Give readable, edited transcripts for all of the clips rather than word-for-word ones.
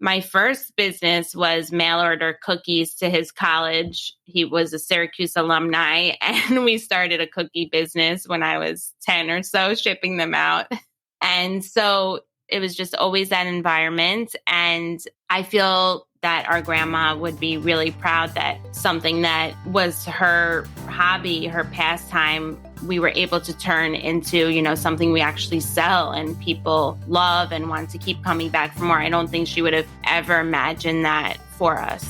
My first business was mail order cookies to his college. He was a Syracuse alumni, and we started a cookie business when I was 10 or so, shipping them out. And so it was just always that environment. And I feel that our grandma would be really proud that something that was her hobby, her pastime, we were able to turn into, something we actually sell and people love and want to keep coming back for more. I don't think she would have ever imagined that for us.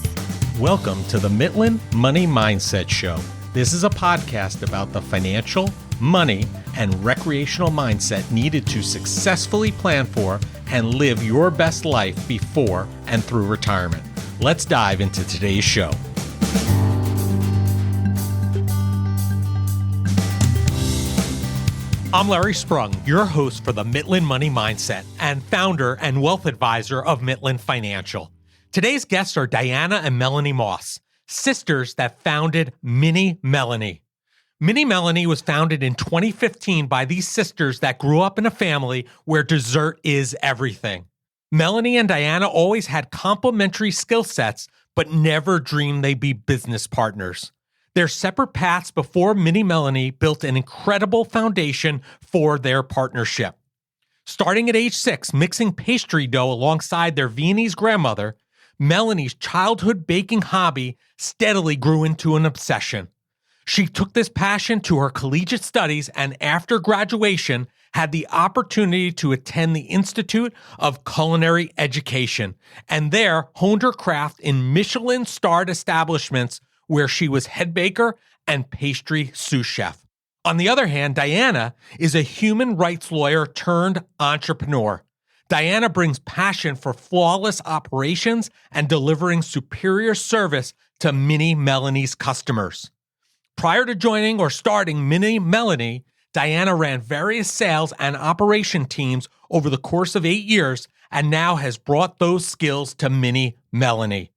Welcome to the Milton Money Mindset Show. This is a podcast about the financial, money, and recreational mindset needed to successfully plan for and live your best life before and through retirement. Let's dive into today's show. I'm Larry Sprung, your host for the Milton Money Mindset and founder and wealth advisor of Milton Financial. Today's guests are Diana and Melanie Moss, sisters that founded Mini Melanie. Mini Melanie was founded in 2015 by these sisters that grew up in a family where dessert is everything. Melanie and Diana always had complementary skill sets, but never dreamed they'd be business partners. Their separate paths before Mini Melanie built an incredible foundation for their partnership. Starting at age 6, mixing pastry dough alongside their Viennese grandmother, Melanie's childhood baking hobby steadily grew into an obsession. She took this passion to her collegiate studies and after graduation had the opportunity to attend the Institute of Culinary Education and there honed her craft in Michelin-starred establishments where she was head baker and pastry sous chef. On the other hand, Diana is a human rights lawyer turned entrepreneur. Diana brings passion for flawless operations and delivering superior service to Mini Melanie's customers. Prior to joining or starting Mini Melanie, Diana ran various sales and operation teams over the course of 8 years and now has brought those skills to Mini Melanie.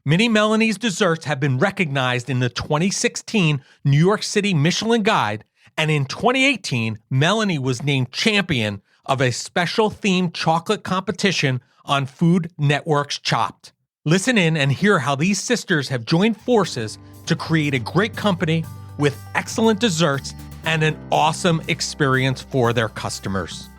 Mini Melanie's desserts have been recognized in the 2016 New York City Michelin Guide, and in 2018, Melanie was named champion of a special themed chocolate competition on Food Network's Chopped. Listen in and hear how these sisters have joined forces to create a great company with excellent desserts and an awesome experience for their customers.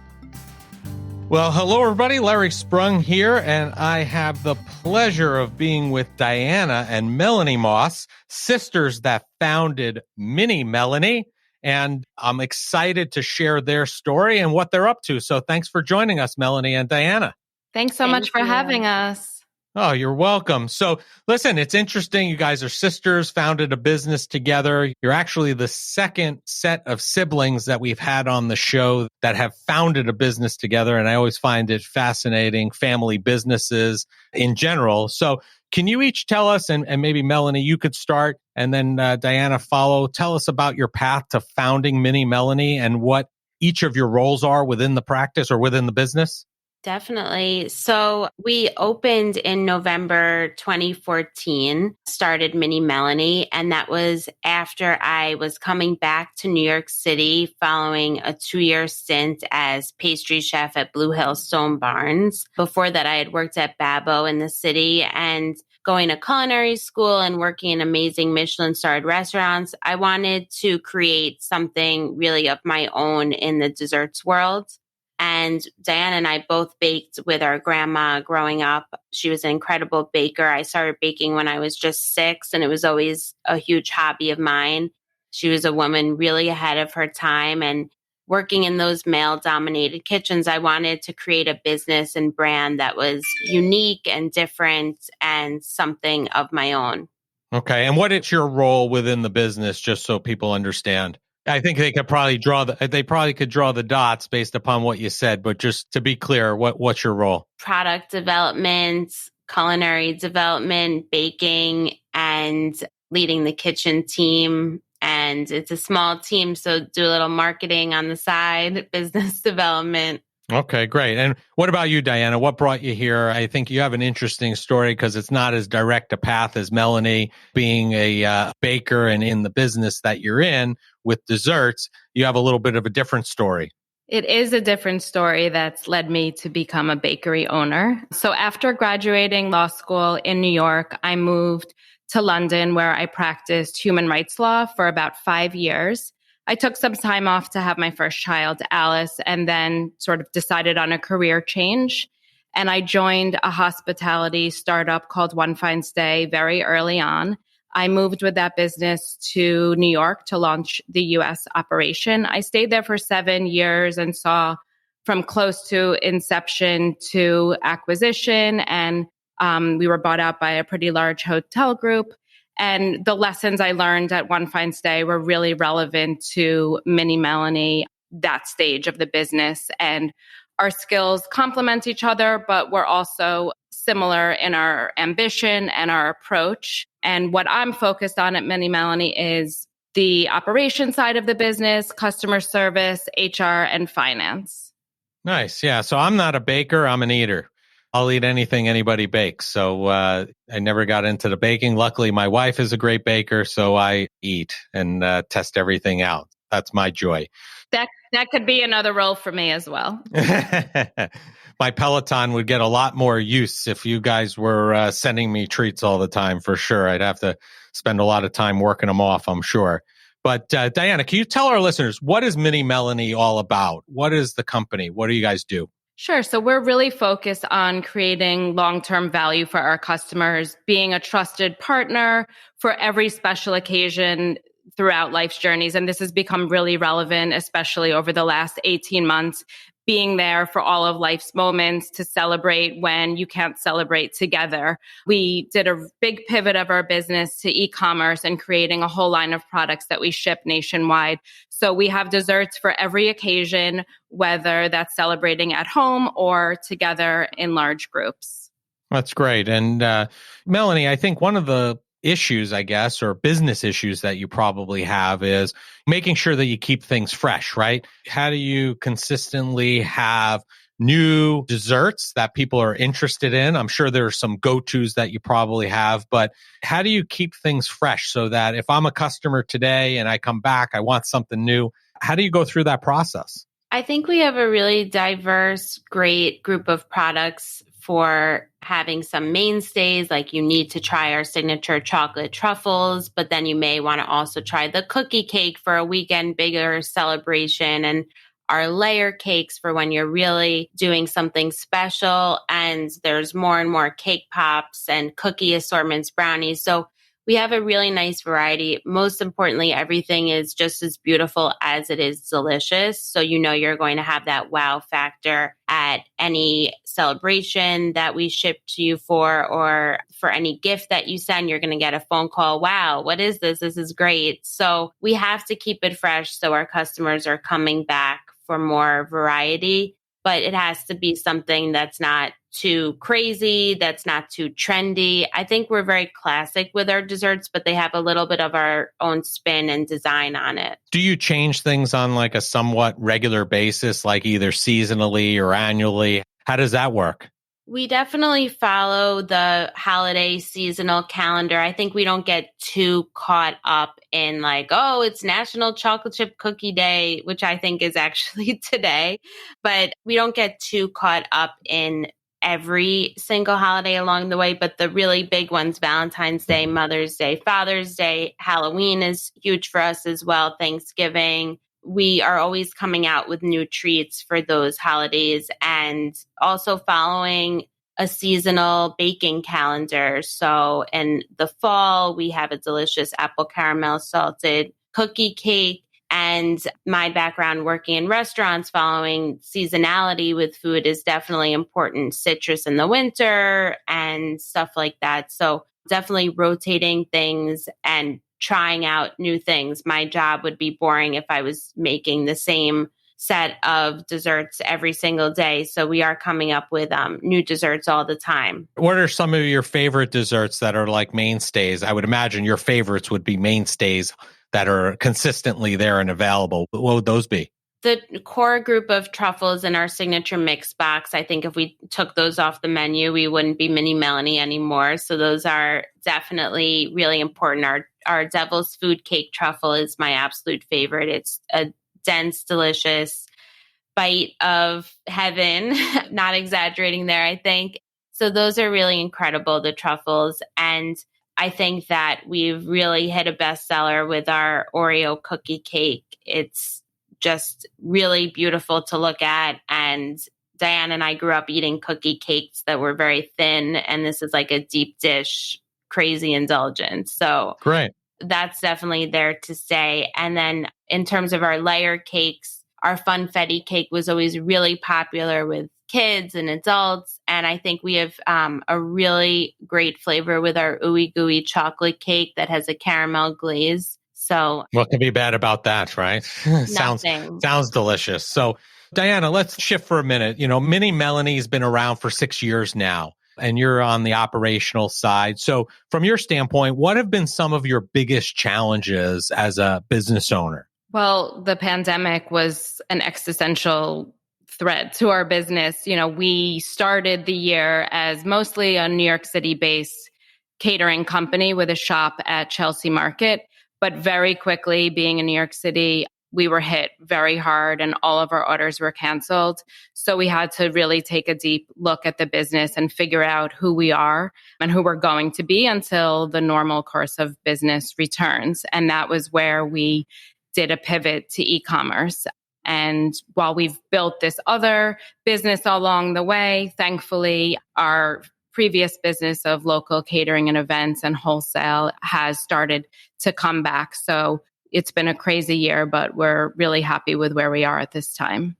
Well, hello everybody, Larry Sprung here, and I have the pleasure of being with Diana and Melanie Moss, sisters that founded Mini Melanie, and I'm excited to share their story and what they're up to. So thanks for joining us, Melanie and Diana. Thanks so much for having us. Oh, you're welcome. So listen, it's interesting. You guys are sisters, founded a business together. You're actually the second set of siblings that we've had on the show that have founded a business together. And I always find it fascinating, family businesses in general. So can you each tell us, and maybe Melanie, you could start, and then Diana follow. Tell us about your path to founding Mini Melanie and what each of your roles are within the practice or within the business. Definitely. So we opened in November 2014, started Mini Melanie, and that was after I was coming back to New York City following a 2-year stint as pastry chef at Blue Hill Stone Barns. Before that, I had worked at Babbo in the city and going to culinary school and working in amazing Michelin-starred restaurants. I wanted to create something really of my own in the desserts world. And Diana and I both baked with our grandma growing up. She was an incredible baker. I started baking when I was just 6, and it was always a huge hobby of mine. She was a woman really ahead of her time. And working in those male-dominated kitchens, I wanted to create a business and brand that was unique and different and something of my own. Okay. And what is your role within the business, just so people understand? I think they could probably draw the dots based upon what you said, but just to be clear, what's your role? Product development, culinary development, baking, and leading the kitchen team. And it's a small team, so do a little marketing on the side, business development. Okay, great. And what about you, Diana? What brought you here? I think you have an interesting story because it's not as direct a path as Melanie being a baker and in the business that you're in with desserts. You have a little bit of a different story. It is a different story that's led me to become a bakery owner. So after graduating law school in New York, I moved to London where I practiced human rights law for about 5 years. I took some time off to have my first child, Alice, and then sort of decided on a career change. And I joined a hospitality startup called One Fine Stay very early on. I moved with that business to New York to launch the US operation. I stayed there for 7 years and saw from close to inception to acquisition. And we were bought out by a pretty large hotel group. And the lessons I learned at One Fine Stay were really relevant to Mini Melanie, that stage of the business. And our skills complement each other, but we're also similar in our ambition and our approach. And what I'm focused on at Mini Melanie is the operation side of the business, customer service, HR, and finance. Nice. Yeah. So I'm not a baker, I'm an eater. I'll eat anything anybody bakes. So I never got into the baking. Luckily, my wife is a great baker, so I eat and test everything out. That's my joy. That could be another role for me as well. My Peloton would get a lot more use if you guys were sending me treats all the time, for sure. I'd have to spend a lot of time working them off, I'm sure. But Diana, can you tell our listeners, what is Mini Melanie all about? What is the company? What do you guys do? Sure. So we're really focused on creating long-term value for our customers, being a trusted partner for every special occasion throughout life's journeys. And this has become really relevant, especially over the last 18 months, being there for all of life's moments to celebrate when you can't celebrate together. We did a big pivot of our business to e-commerce and creating a whole line of products that we ship nationwide. So we have desserts for every occasion, whether that's celebrating at home or together in large groups. That's great. And Melanie, I think one of the issues, I guess, or business issues that you probably have is making sure that you keep things fresh, right? How do you consistently have new desserts that people are interested in? I'm sure there are some go-tos that you probably have, but how do you keep things fresh so that if I'm a customer today and I come back, I want something new? How do you go through that process? I think we have a really diverse, great group of products for having some mainstays. Like you need to try our signature chocolate truffles, but then you may want to also try the cookie cake for a weekend bigger celebration, and our layer cakes for when you're really doing something special. And there's more and more cake pops and cookie assortments, brownies. So we have a really nice variety. Most importantly, everything is just as beautiful as it is delicious. So you know you're going to have that wow factor at any celebration that we ship to you for, or for any gift that you send, you're going to get a phone call. Wow, what is this? This is great. So we have to keep it fresh so our customers are coming back for more variety. But it has to be something that's not too crazy, that's not too trendy. I think we're very classic with our desserts, but they have a little bit of our own spin and design on it. Do you change things on like a somewhat regular basis, like either seasonally or annually? How does that work? We definitely follow the holiday seasonal calendar. I think we don't get too caught up in like, oh, it's National Chocolate Chip Cookie Day, which I think is actually today. But we don't get too caught up in every single holiday along the way. But the really big ones, Valentine's Day, Mother's Day, Father's Day, Halloween is huge for us as well, Thanksgiving. We are always coming out with new treats for those holidays, and also following a seasonal baking calendar. So in the fall, we have a delicious apple caramel salted cookie cake. And my background working in restaurants, following seasonality with food is definitely important. Citrus in the winter and stuff like that. So definitely rotating things and trying out new things. My job would be boring if I was making the same set of desserts every single day. So we are coming up with new desserts all the time. What are some of your favorite desserts that are like mainstays? I would imagine your favorites would be mainstays that are consistently there and available. What would those be? The core group of truffles in our signature mix box, I think if we took those off the menu, we wouldn't be Mini Melanie anymore. So those are definitely really important. Our Devil's Food Cake truffle is my absolute favorite. It's a dense, delicious bite of heaven. Not exaggerating there, I think. So those are really incredible, the truffles. And I think that we've really hit a bestseller with our Oreo cookie cake. It's just really beautiful to look at. And Diana and I grew up eating cookie cakes that were very thin. And this is like a deep dish, crazy indulgence. So Great. that's definitely there to stay. And then in terms of our layer cakes, our funfetti cake was always really popular with kids and adults. And I think we have a really great flavor with our ooey gooey chocolate cake that has a caramel glaze. So What can be bad about that, right? sounds nothing. sounds delicious. So, Diana, let's shift for a minute. Mini Melanie's been around for 6 years now, and you're on the operational side. So, from your standpoint, what have been some of your biggest challenges as a business owner? Well, the pandemic was an existential threat to our business. We started the year as mostly a New York City based catering company with a shop at Chelsea Market. But very quickly, being in New York City, we were hit very hard and all of our orders were canceled. So we had to really take a deep look at the business and figure out who we are and who we're going to be until the normal course of business returns. And that was where we did a pivot to e-commerce. And while we've built this other business along the way, thankfully, our previous business of local catering and events and wholesale has started to come back. So it's been a crazy year, but we're really happy with where we are at this time.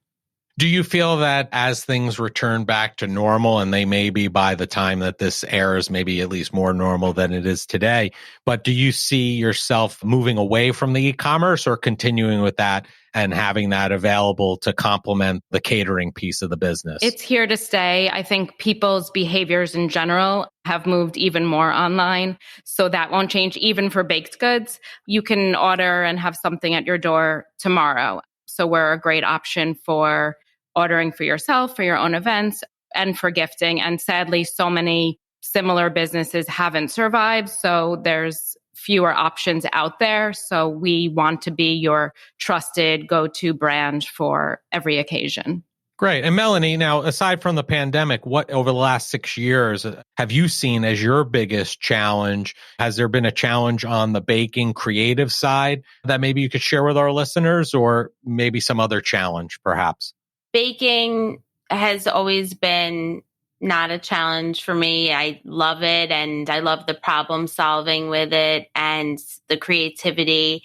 Do you feel that as things return back to normal, and they may be by the time that this airs, maybe at least more normal than it is today, but do you see yourself moving away from the e-commerce or continuing with that and having that available to complement the catering piece of the business? It's here to stay. I think people's behaviors in general have moved even more online. So that won't change even for baked goods. You can order and have something at your door tomorrow. So we're a great option for ordering for yourself, for your own events, and for gifting. And sadly, so many similar businesses haven't survived. So there's fewer options out there. So we want to be your trusted go-to brand for every occasion. Great. And Melanie, now, aside from the pandemic, what over the last 6 years have you seen as your biggest challenge? Has there been a challenge on the baking creative side that maybe you could share with our listeners, or maybe some other challenge, perhaps? Baking has always been not a challenge for me. I love it, and I love the problem solving with it and the creativity,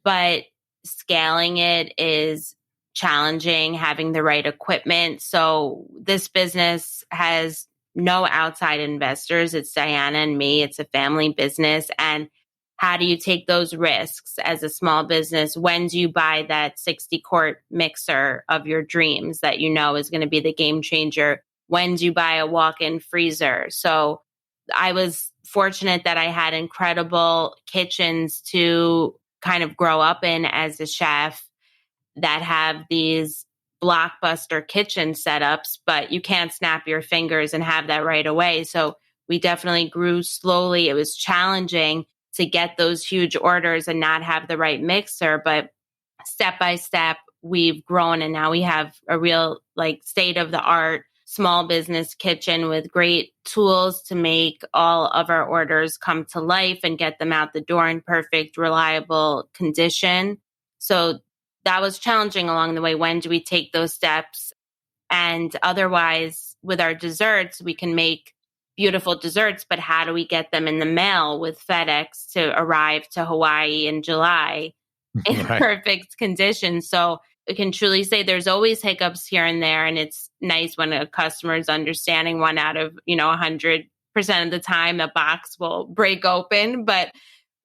but scaling it is challenging, having the right equipment. So this business has no outside investors. It's Diana and me. It's a family business. And how do you take those risks as a small business? When do you buy that 60-quart mixer of your dreams that you know is going to be the game changer? When do you buy a walk-in freezer? So I was fortunate that I had incredible kitchens to kind of grow up in as a chef that have these blockbuster kitchen setups, but you can't snap your fingers and have that right away. So we definitely grew slowly. It was challenging to get those huge orders and not have the right mixer, but step by step, we've grown, and now we have a real state of the art small business kitchen with great tools to make all of our orders come to life and get them out the door in perfect, reliable condition. So that was challenging along the way. When do we take those steps? And otherwise, with our desserts, we can make beautiful desserts, but how do we get them in the mail with FedEx to arrive to Hawaii in July in Right. perfect condition? So I can truly say there's always hiccups here and there. And it's nice when a customer is understanding. 1 out of 100% of the time, a box will break open, but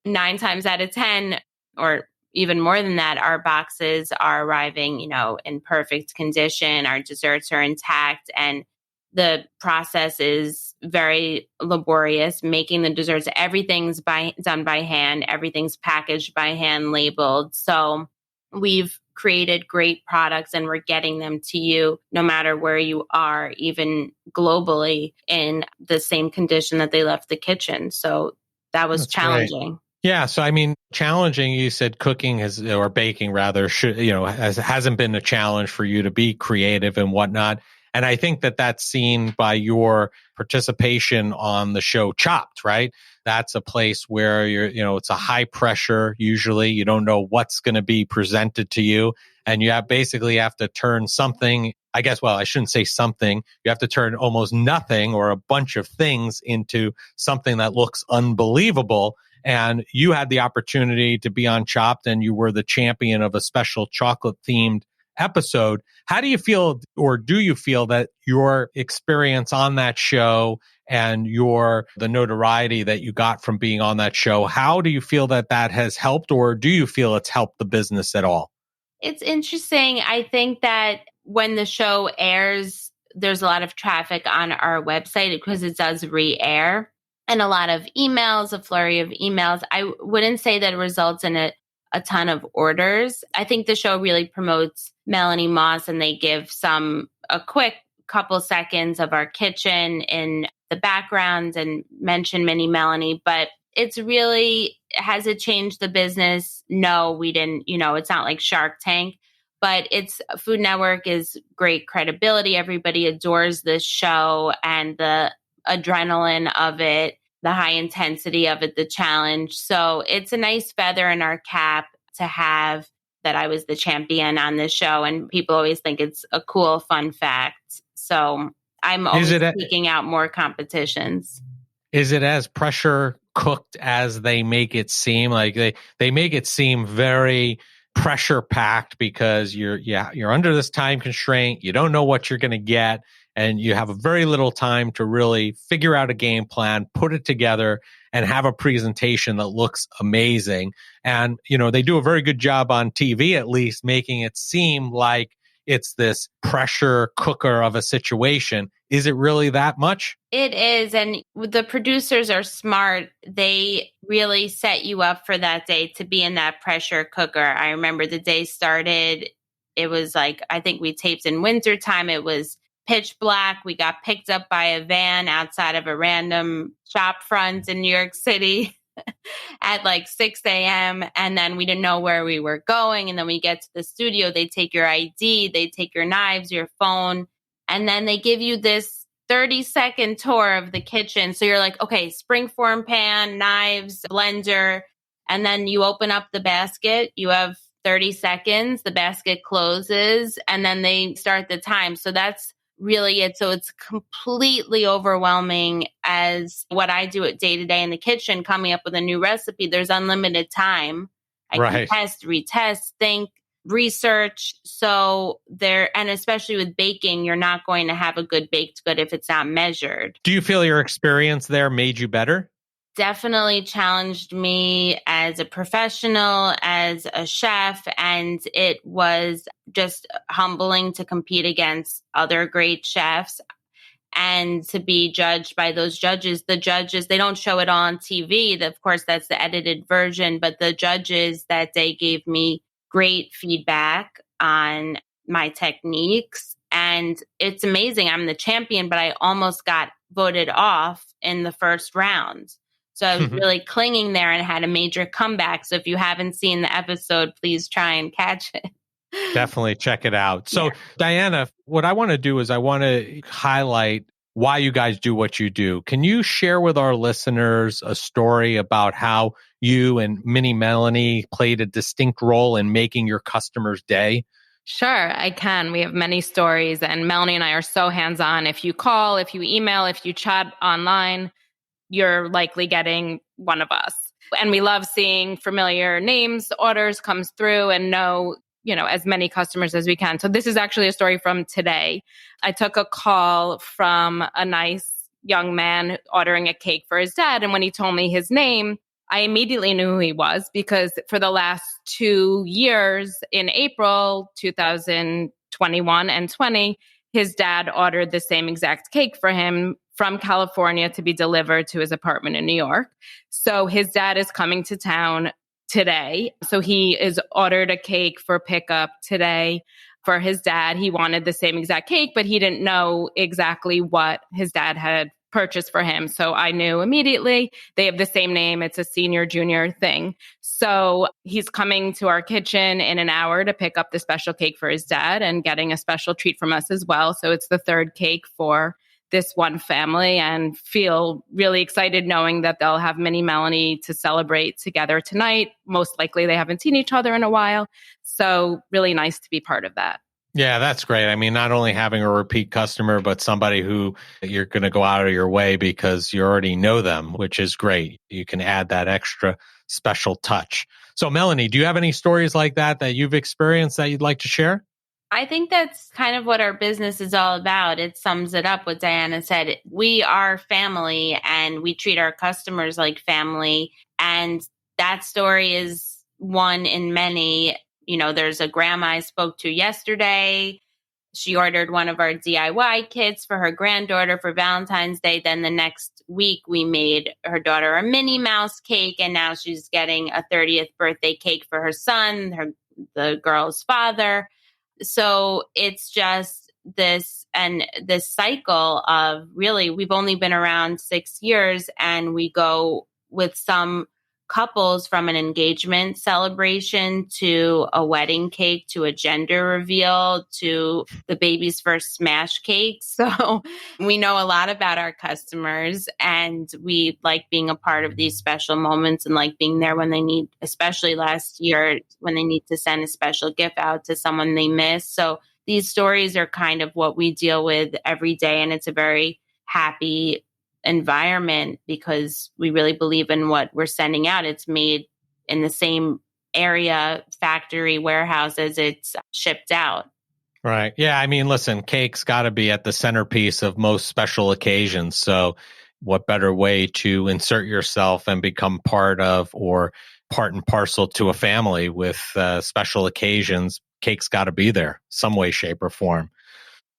9 times out of 10, or even more than that, our boxes are arriving, in perfect condition. Our desserts are intact, and the process is very laborious. Making the desserts, everything's done by hand. Everything's packaged by hand, labeled. So we've created great products, and we're getting them to you no matter where you are, even globally, in the same condition that they left the kitchen. So that was That's great. challenging. Yeah. So, I mean, challenging, you said cooking or baking rather, hasn't been a challenge for you to be creative and whatnot. And I think that that's seen by your participation on the show Chopped, right? That's a place where it's a high pressure. Usually you don't know what's going to be presented to you. And basically have to turn something, I guess, well, I shouldn't say something. You have to turn almost nothing or a bunch of things into something that looks unbelievable. And you had the opportunity to be on Chopped, and you were the champion of a special chocolate themed episode. How do you feel, or do you feel that your experience on that show and the notoriety that you got from being on that show, how do you feel that that has helped, or do you feel it's helped the business at all? It's interesting. I think that when the show airs, there's a lot of traffic on our website because it does re-air, and a lot of emails, a flurry of emails. I wouldn't say that it results in a ton of orders. I think the show really promotes Melanie Moss, and they give a quick couple seconds of our kitchen in the background and mention Mini Melanie, but it's really, has it changed the business? No, we didn't, it's not like Shark Tank, but Food Network is great credibility. Everybody adores this show, and the adrenaline of it, the high intensity of it, the challenge. So it's a nice feather in our cap to have that I was the champion on this show. And people always think it's a cool, fun fact. So I'm always seeking out more competitions. Is it as pressure cooked as they make it seem? Like they make it seem very pressure packed because you're under this time constraint. You don't know what you're going to get, and you have a very little time to really figure out a game plan, put it together, and have a presentation that looks amazing. And, they do a very good job on TV, at least, making it seem like it's this pressure cooker of a situation. Is it really that much? It is. And the producers are smart. They really set you up for that day to be in that pressure cooker. I remember the day started, it was like, I think we taped in wintertime. It was pitch black. We got picked up by a van outside of a random shop front in New York City at like 6 a.m. And then we didn't know where we were going. And then we get to the studio, they take your ID, they take your knives, your phone, and then they give you this 30-second tour of the kitchen. So you're like, okay, springform pan, knives, blender. And then you open up the basket. You have 30 seconds. The basket closes, and then they start the time. So that's really it. So it's completely overwhelming as what I do it day to day in the kitchen, coming up with a new recipe. There's unlimited time. I can test, retest, think, research. So and especially with baking, you're not going to have a good baked good if it's not measured. Do you feel your experience there made you better? Definitely challenged me as a professional, as a chef, and it was just humbling to compete against other great chefs and to be judged by those judges. The judges, they don't show it on TV. Of course, that's the edited version, but the judges that day gave me great feedback on my techniques. And it's amazing. I'm the champion, but I almost got voted off in the first round. So I was really clinging there and had a major comeback. So if you haven't seen the episode, please try and catch it. Definitely check it out. So, Diana, what I want to do is I want to highlight why you guys do what you do. Can you share with our listeners a story about how you and Mini Melanie played a distinct role in making your customers' day? Sure, I can. We have many stories, and Melanie and I are so hands-on. If you call, if you email, if you chat online, you're likely getting one of us. And we love seeing familiar names, orders comes through, and know, as many customers as we can. So this is actually a story from today. I took a call from a nice young man ordering a cake for his dad. And when he told me his name, I immediately knew who he was, because for the last 2 years, in April 2021 and 20, his dad ordered the same exact cake for him from California to be delivered to his apartment in New York. So his dad is coming to town today. So he is ordered a cake for pickup today for his dad. He wanted the same exact cake, but he didn't know exactly what his dad had purchase for him. So I knew immediately they have the same name. It's a senior junior thing. So he's coming to our kitchen in an hour to pick up the special cake for his dad and getting a special treat from us as well. So it's the third cake for this one family, and feel really excited knowing that they'll have Mini Melanie to celebrate together tonight. Most likely they haven't seen each other in a while. So really nice to be part of that. Yeah, that's great. I mean, not only having a repeat customer, but somebody who you're going to go out of your way because you already know them, which is great. You can add that extra special touch. So, Melanie, do you have any stories like that you've experienced that you'd like to share? I think that's kind of what our business is all about. It sums it up what Diana said. We are family and we treat our customers like family. And that story is one in many. You know, there's a grandma I spoke to yesterday. She ordered one of our DIY kits for her granddaughter for Valentine's Day. Then the next week, we made her daughter a Minnie Mouse cake. And now she's getting a 30th birthday cake for her son, the girl's father. So it's just this cycle of, really, we've only been around 6 years, and we go with some couples from an engagement celebration to a wedding cake to a gender reveal to the baby's first smash cake. So we know a lot about our customers, and we like being a part of these special moments and like being there when they need, especially last year, when they need to send a special gift out to someone they miss. So these stories are kind of what we deal with every day, and it's a very happy environment because we really believe in what we're sending out. It's made in the same area, factory, warehouse as it's shipped out. Right. Yeah. I mean, listen, cake's got to be at the centerpiece of most special occasions. So what better way to insert yourself and become part of or part and parcel to a family with special occasions? Cake's got to be there some way, shape, or form.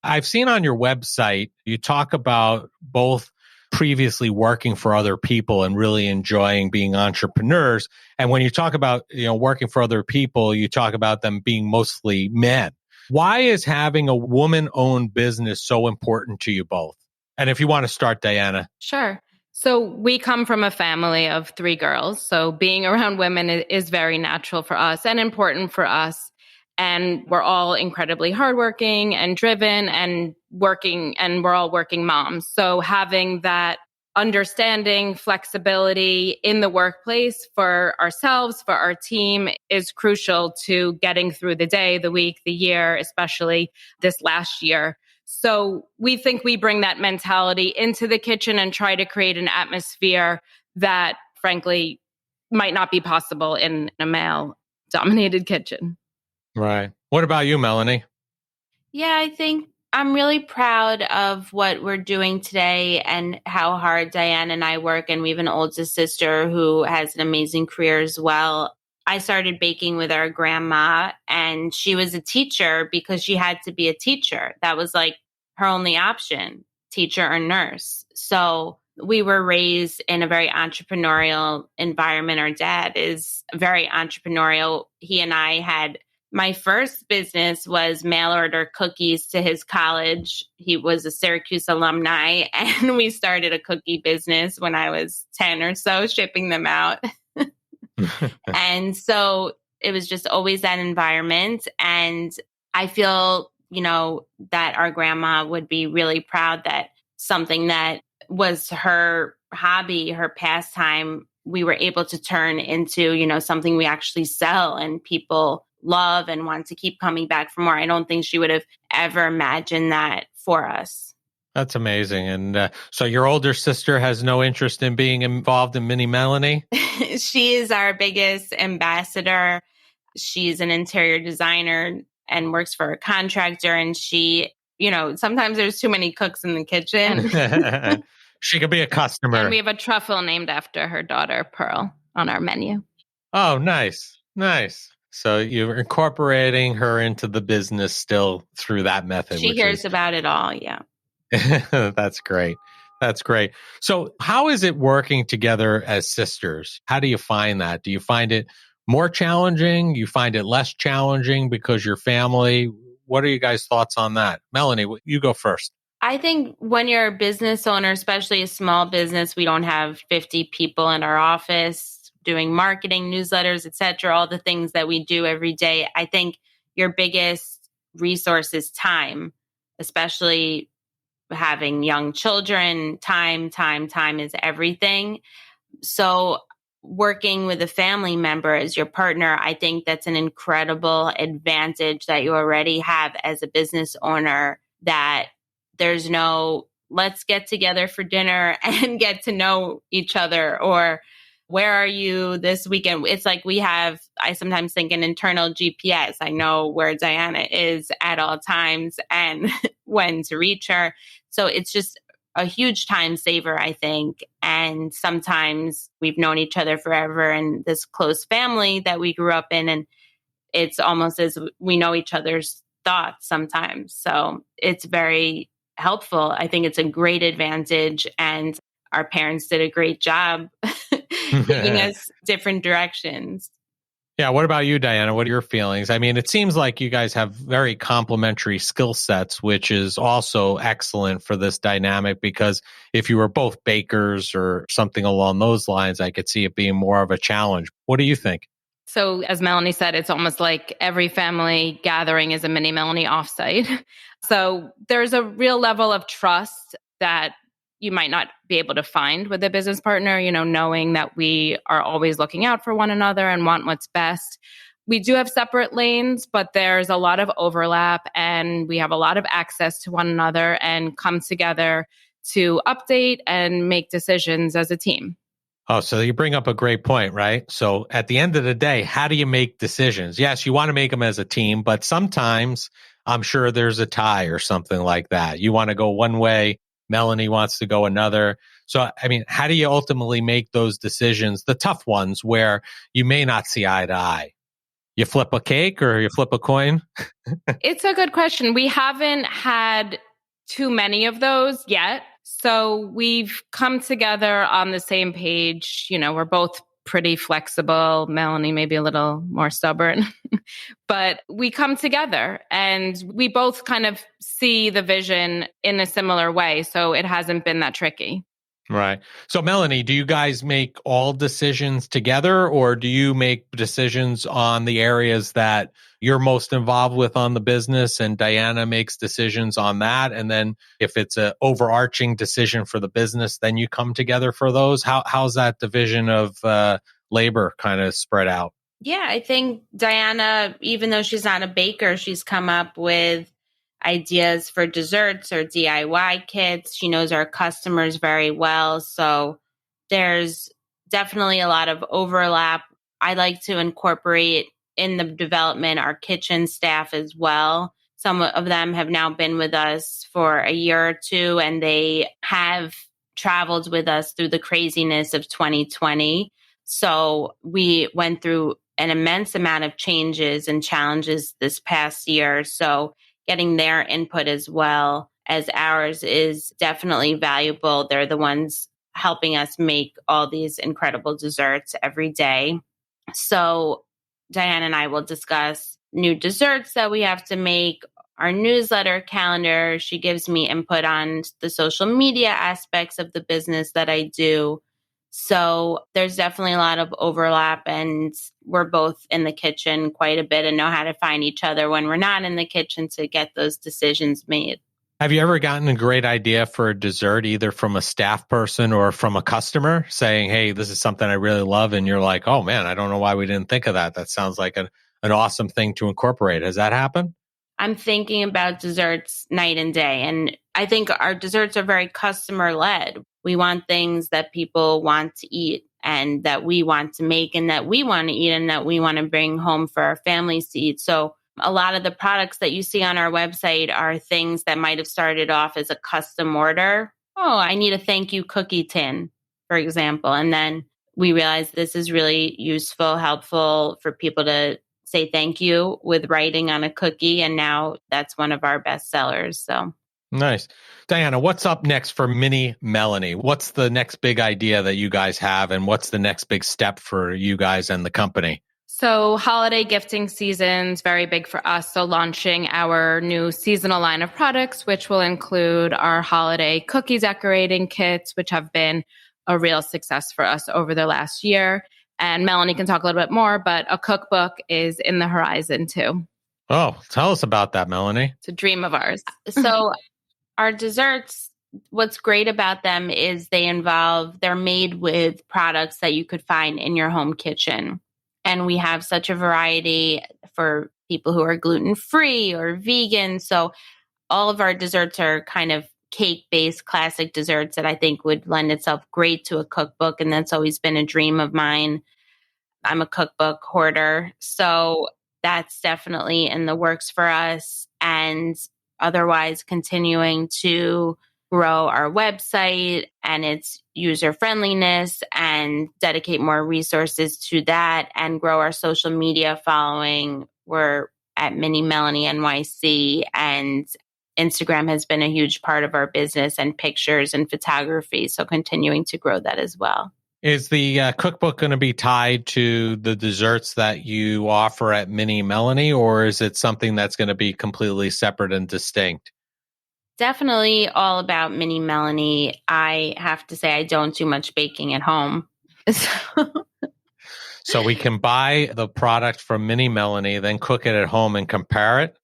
I've seen on your website, you talk about both previously working for other people and really enjoying being entrepreneurs. And when you talk about, working for other people, you talk about them being mostly men. Why is having a woman-owned business so important to you both? And if you want to start, Diana. Sure. So we come from a family of 3 girls. So being around women is very natural for us and important for us. And we're all incredibly hardworking and driven and working, and we're all working moms. So having that understanding, flexibility in the workplace for ourselves, for our team, is crucial to getting through the day, the week, the year, especially this last year. So we think we bring that mentality into the kitchen and try to create an atmosphere that, frankly, might not be possible in a male-dominated kitchen. Right. What about you, Melanie? Yeah, I think I'm really proud of what we're doing today and how hard Diane and I work. And we have an older sister who has an amazing career as well. I started baking with our grandma, and she was a teacher because she had to be a teacher. That was like her only option, teacher or nurse. So we were raised in a very entrepreneurial environment. Our dad is very entrepreneurial. He and I had, my first business was mail order cookies to his college. He was a Syracuse alumni, and we started a cookie business when I was 10 or so, shipping them out. And so it was just always that environment. And I feel, that our grandma would be really proud that something that was her hobby, her pastime, we were able to turn into, something we actually sell and people love and want to keep coming back for more. I don't think she would have ever imagined that for us. That's amazing. And so your older sister has no interest in being involved in Mini Melanie? She is our biggest ambassador. She's an interior designer and works for a contractor. And she, sometimes there's too many cooks in the kitchen. She could be a customer. And we have a truffle named after her daughter, Pearl, on our menu. Oh, nice. Nice. So you're incorporating her into the business still through that method. She hears about it all. Yeah. That's great. That's great. So how is it working together as sisters? How do you find that? Do you find it more challenging? You find it less challenging because you're family? What are you guys' thoughts on that? Melanie, you go first. I think when you're a business owner, especially a small business, we don't have 50 people in our office doing marketing, newsletters, et cetera, all the things that we do every day. I think your biggest resource is time, especially having young children. Time is everything. So working with a family member as your partner, I think that's an incredible advantage that you already have as a business owner, that there's no, let's get together for dinner and get to know each other, or where are you this weekend? It's like I sometimes think an internal GPS. I know where Diana is at all times and when to reach her. So it's just a huge time saver, I think. And sometimes we've known each other forever and this close family that we grew up in. And it's almost as we know each other's thoughts sometimes. So it's very helpful. I think it's a great advantage. And our parents did a great job giving us different directions. Yeah. What about you, Diana? What are your feelings? I mean, it seems like you guys have very complementary skill sets, which is also excellent for this dynamic, because if you were both bakers or something along those lines, I could see it being more of a challenge. What do you think? So as Melanie said, it's almost like every family gathering is a mini Melanie offsite. So there's a real level of trust that you might not be able to find with a business partner, knowing that we are always looking out for one another and want what's best. We do have separate lanes, but there's a lot of overlap and we have a lot of access to one another and come together to update and make decisions as a team. Oh, so you bring up a great point, right? So at the end of the day, how do you make decisions? Yes, you want to make them as a team, but sometimes I'm sure there's a tie or something like that. You want to go one way, Melanie wants to go another. So, I mean, how do you ultimately make those decisions, the tough ones where you may not see eye to eye? You flip a cake or you flip a coin? It's a good question. We haven't had too many of those yet. So we've come together on the same page. We're both pretty flexible. Melanie maybe a little more stubborn, but we come together and we both kind of see the vision in a similar way. So it hasn't been that tricky. Right. So, Melanie, do you guys make all decisions together, or do you make decisions on the areas that you're most involved with on the business and Diana makes decisions on that? And then if it's an overarching decision for the business, then you come together for those? How's that division of labor kind of spread out? Yeah, I think Diana, even though she's not a baker, she's come up with ideas for desserts or DIY kits. She knows our customers very well. So there's definitely a lot of overlap. I like to incorporate in the development our kitchen staff as well. Some of them have now been with us for a year or two, and they have traveled with us through the craziness of 2020. So we went through an immense amount of changes and challenges this past year. So getting their input as well as ours is definitely valuable. They're the ones helping us make all these incredible desserts every day. So Diane and I will discuss new desserts that we have to make, our newsletter calendar. She gives me input on the social media aspects of the business that I do. So there's definitely a lot of overlap, and we're both in the kitchen quite a bit and know how to find each other when we're not in the kitchen to get those decisions made. Have you ever gotten a great idea for a dessert, either from a staff person or from a customer saying, hey, this is something I really love. And you're like, oh man, I don't know why we didn't think of that. That sounds like an awesome thing to incorporate. Has that happened? I'm thinking about desserts night and day. And I think our desserts are very customer led. We want things that people want to eat and that we want to make and that we want to eat and that we want to bring home for our families to eat. So a lot of the products that you see on our website are things that might have started off as a custom order. Oh, I need a thank you cookie tin, for example. And then we realized this is really useful, helpful for people to say thank you with writing on a cookie. And now that's one of our best sellers. So nice. Diana, what's up next for Mini Melanie? What's the next big idea that you guys have, and what's the next big step for you guys and the company? So holiday gifting season's very big for us. So launching our new seasonal line of products, which will include our holiday cookie decorating kits, which have been a real success for us over the last year. And Melanie can talk a little bit more, but a cookbook is in the horizon too. Oh, tell us about that, Melanie. It's a dream of ours. So our desserts, what's great about them is they're made with products that you could find in your home kitchen. And we have such a variety for people who are gluten-free or vegan. So all of our desserts are kind of cake-based classic desserts that I think would lend itself great to a cookbook. And that's always been a dream of mine. I'm a cookbook hoarder. So that's definitely in the works for us. And otherwise continuing to grow our website and its user friendliness and dedicate more resources to that and grow our social media following. We're at Mini Melanie NYC, and Instagram has been a huge part of our business, and pictures and photography. So continuing to grow that as well. Is the cookbook going to be tied to the desserts that you offer at Mini Melanie, or is it something that's going to be completely separate and distinct? Definitely all about Mini Melanie. I have to say I don't do much baking at home. So we can buy the product from Mini Melanie, then cook it at home and compare it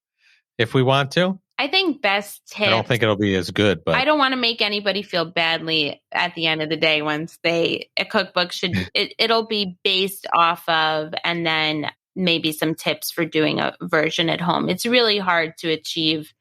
if we want to. I think best tips. I don't think it'll be as good, but I don't want to make anybody feel badly at the end of the day. A cookbook it'll be based off of, and then maybe some tips for doing a version at home. It's really hard to achieve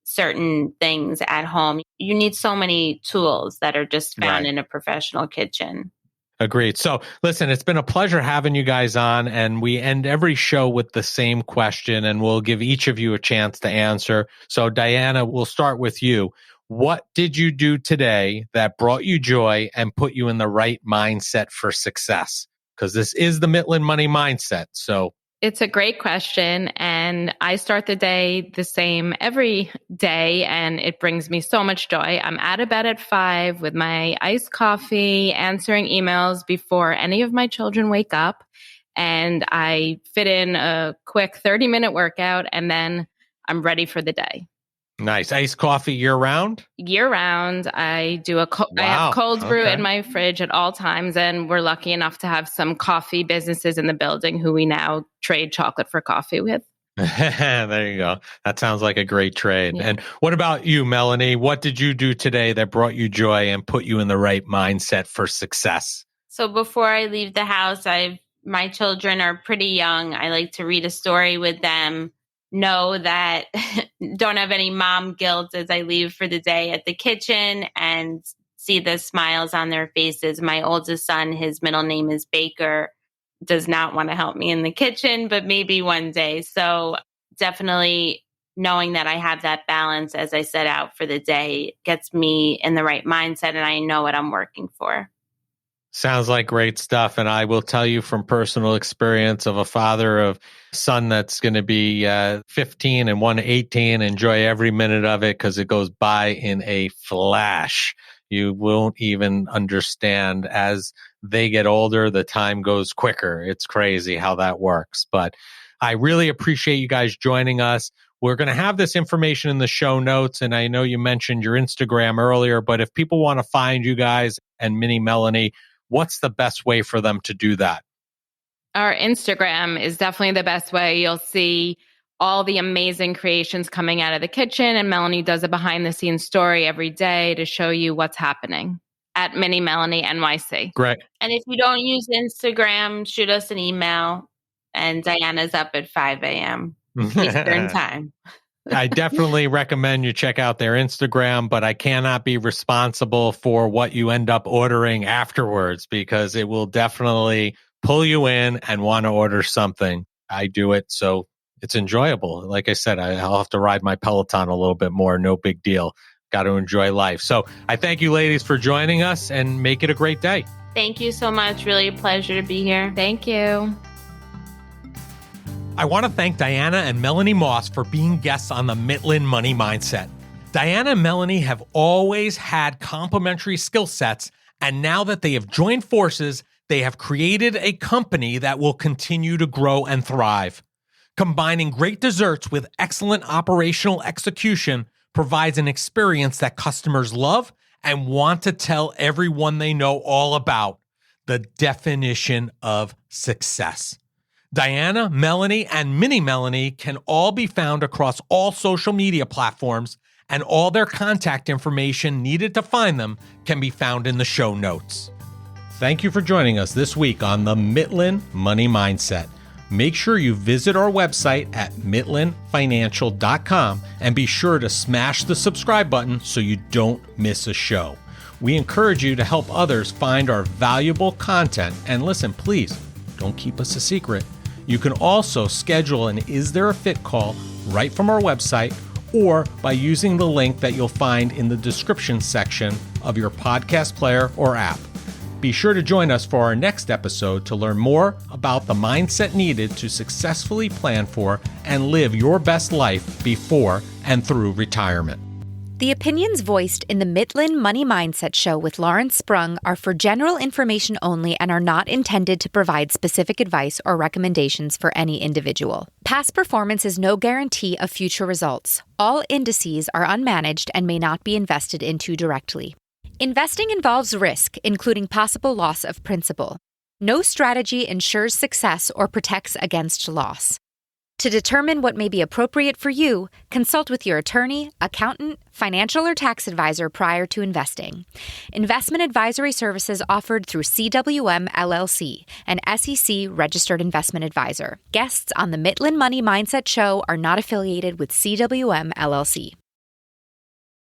certain things at home. You need so many tools that are just found in a professional kitchen. Agreed. So listen, it's been a pleasure having you guys on, and we end every show with the same question, and we'll give each of you a chance to answer. So Diana, we'll start with you. What did you do today that brought you joy and put you in the right mindset for success? Because this is the Mitlin Money Mindset. So it's a great question. And I start the day the same every day, and it brings me so much joy. I'm out of bed at 5 with my iced coffee, answering emails before any of my children wake up. And I fit in a quick 30-minute workout, and then I'm ready for the day. Nice. Iced coffee year round? Year round. I do I have cold brew in my fridge at all times, and we're lucky enough to have some coffee businesses in the building who we now trade chocolate for coffee with. There you go. That sounds like a great trade. Yeah. And what about you, Melanie? What did you do today that brought you joy and put you in the right mindset for success? So before I leave the house, my children are pretty young. I like to read a story with them. Know that don't have any mom guilt as I leave for the day at the kitchen, and see the smiles on their faces. My oldest son, his middle name is Baker, does not want to help me in the kitchen, but maybe one day. So definitely knowing that I have that balance as I set out for the day gets me in the right mindset, and I know what I'm working for. Sounds like great stuff. And I will tell you from personal experience of a father of son that's going to be 15 and one 18, enjoy every minute of it because it goes by in a flash. You won't even understand as they get older, the time goes quicker. It's crazy how that works. But I really appreciate you guys joining us. We're going to have this information in the show notes. And I know you mentioned your Instagram earlier, but if people want to find you guys and Mini Melanie, what's the best way for them to do that? Our Instagram is definitely the best way. You'll see all the amazing creations coming out of the kitchen, and Melanie does a behind the scenes story every day to show you what's happening at Mini Melanie NYC. Great. And if you don't use Instagram, shoot us an email, and Diana's up at 5 a.m. Eastern time. I definitely recommend you check out their Instagram, but I cannot be responsible for what you end up ordering afterwards because it will definitely pull you in and want to order something. I do it, so it's enjoyable. Like I said, I'll have to ride my Peloton a little bit more. No big deal. Got to enjoy life. So I thank you, ladies, for joining us, and make it a great day. Thank you so much. Really a pleasure to be here. Thank you. I want to thank Diana and Melanie Moss for being guests on the Mitlin Money Mindset. Diana and Melanie have always had complementary skill sets, and now that they have joined forces, They have created a company that will continue to grow and thrive. Combining great desserts with excellent operational execution provides an experience that customers love and want to tell everyone they know all about. The definition of success. Diana, Melanie, and Mini Melanie can all be found across all social media platforms, and all their contact information needed to find them can be found in the show notes. Thank you for joining us this week on the Mitlin Money Mindset. Make sure you visit our website at mitlinfinancial.com and be sure to smash the subscribe button so you don't miss a show. We encourage you to help others find our valuable content. And listen, please, don't keep us a secret. You can also schedule an Is There a Fit call right from our website or by using the link that you'll find in the description section of your podcast player or app. Be sure to join us for our next episode to learn more about the mindset needed to successfully plan for and live your best life before and through retirement. The opinions voiced in the Mitlin Money Mindset Show with Lawrence Sprung are for general information only and are not intended to provide specific advice or recommendations for any individual. Past performance is no guarantee of future results. All indices are unmanaged and may not be invested into directly. Investing involves risk, including possible loss of principal. No strategy ensures success or protects against loss. To determine what may be appropriate for you, consult with your attorney, accountant, financial or tax advisor prior to investing. Investment advisory services offered through CWM LLC, an SEC registered investment advisor. Guests on the Mitlin Money Mindset Show are not affiliated with CWM LLC.